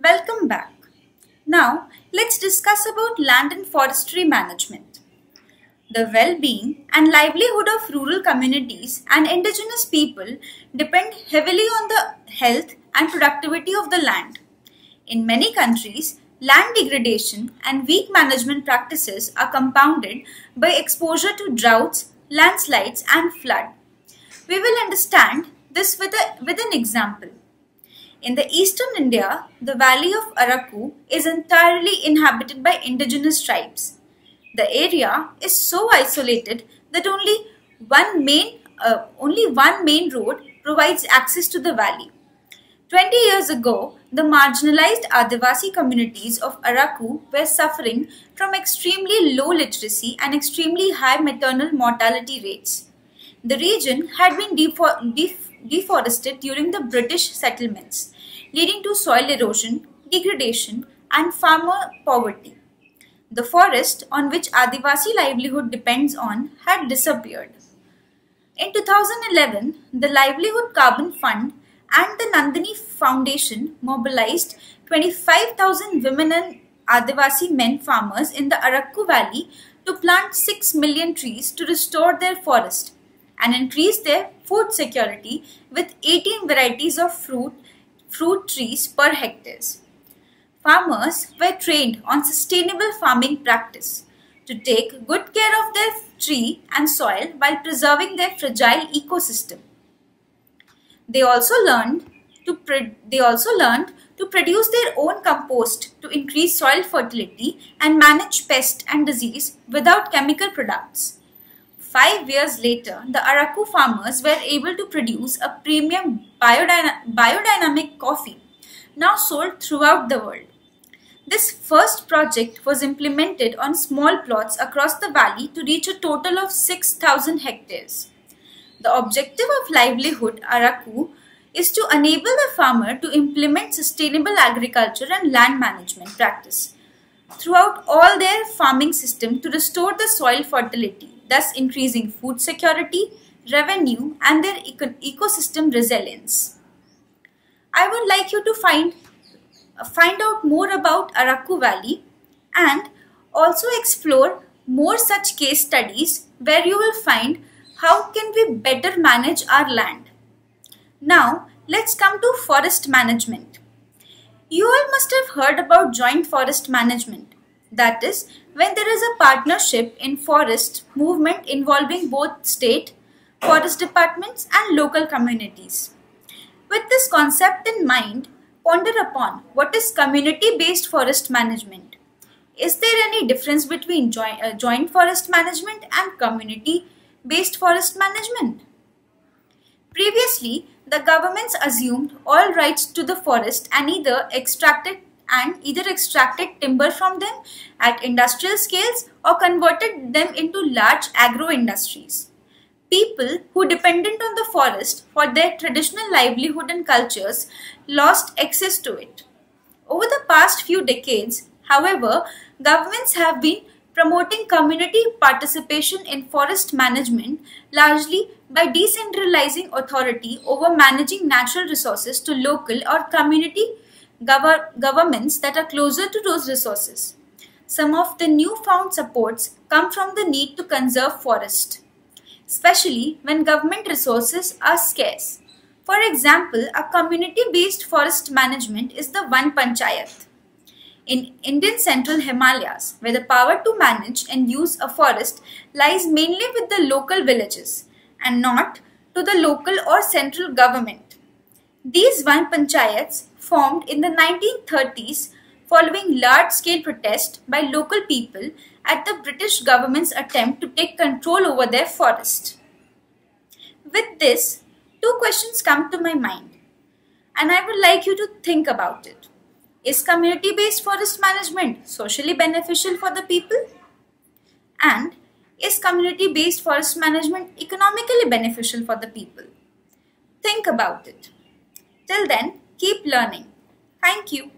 Welcome back. Now, let's discuss about land and forestry management. The well-being and livelihood of rural communities and indigenous people depend heavily on the health and productivity of the land. In many countries, land degradation and weak management practices are compounded by exposure to droughts, landslides, and flood. We will understand this with an example. In the eastern India, the valley of Araku is entirely inhabited by indigenous tribes. The area is so isolated that only one main road provides access to the valley. 20 years ago, the marginalized Adivasi communities of Araku were suffering from extremely low literacy and extremely high maternal mortality rates. The region had been deforested during the British settlements, leading to soil erosion, degradation, and farmer poverty. The forest on which Adivasi livelihood depends on had disappeared. In 2011, the Livelihood Carbon Fund and the Nandini Foundation mobilized 25,000 women and Adivasi men farmers in the Araku Valley to plant 6 million trees to restore their forest and increase their food security with 18 varieties of fruit trees per hectare. Farmers were trained on sustainable farming practice to take good care of their tree and soil while preserving their fragile ecosystem. They also learned to produce their own compost to increase soil fertility and manage pest and disease without chemical products. 5 years later, the Araku farmers were able to produce a premium biodynamic coffee, now sold throughout the world. This first project was implemented on small plots across the valley to reach a total of 6,000 hectares. The objective of Livelihood Araku is to enable the farmer to implement sustainable agriculture and land management practice throughout all their farming system to restore the soil fertility, thus increasing food security, revenue, and their ecosystem resilience. I would like you to find out more about Araku Valley and also explore more such case studies where you will find how can we better manage our land. Now, let's come to forest management. You all must have heard about joint forest management. That is, when there is a partnership in forest movement involving both state, forest departments and local communities. With this concept in mind, ponder upon what is community-based forest management. Is there any difference between joint forest management and community-based forest management? Previously, the governments assumed all rights to the forest and either extracted timber from them at industrial scales or converted them into large agro industries. People who depended on the forest for their traditional livelihood and cultures lost access to it. Over the past few decades, however, governments have been promoting community participation in forest management largely by decentralizing authority over managing natural resources to local or community governments that are closer to those resources. Some of the newfound supports come from the need to conserve forest, especially when government resources are scarce. For example, a community-based forest management is the One Panchayat in Indian Central Himalayas, where the power to manage and use a forest lies mainly with the local villages and not to the local or central government. These One Panchayats formed in the 1930s following large-scale protest by local people at the British government's attempt to take control over their forest. With this, two questions come to my mind, and I would like you to think about it. Is community-based forest management socially beneficial for the people? And is community-based forest management economically beneficial for the people? Think about it. Till then, keep learning. Thank you.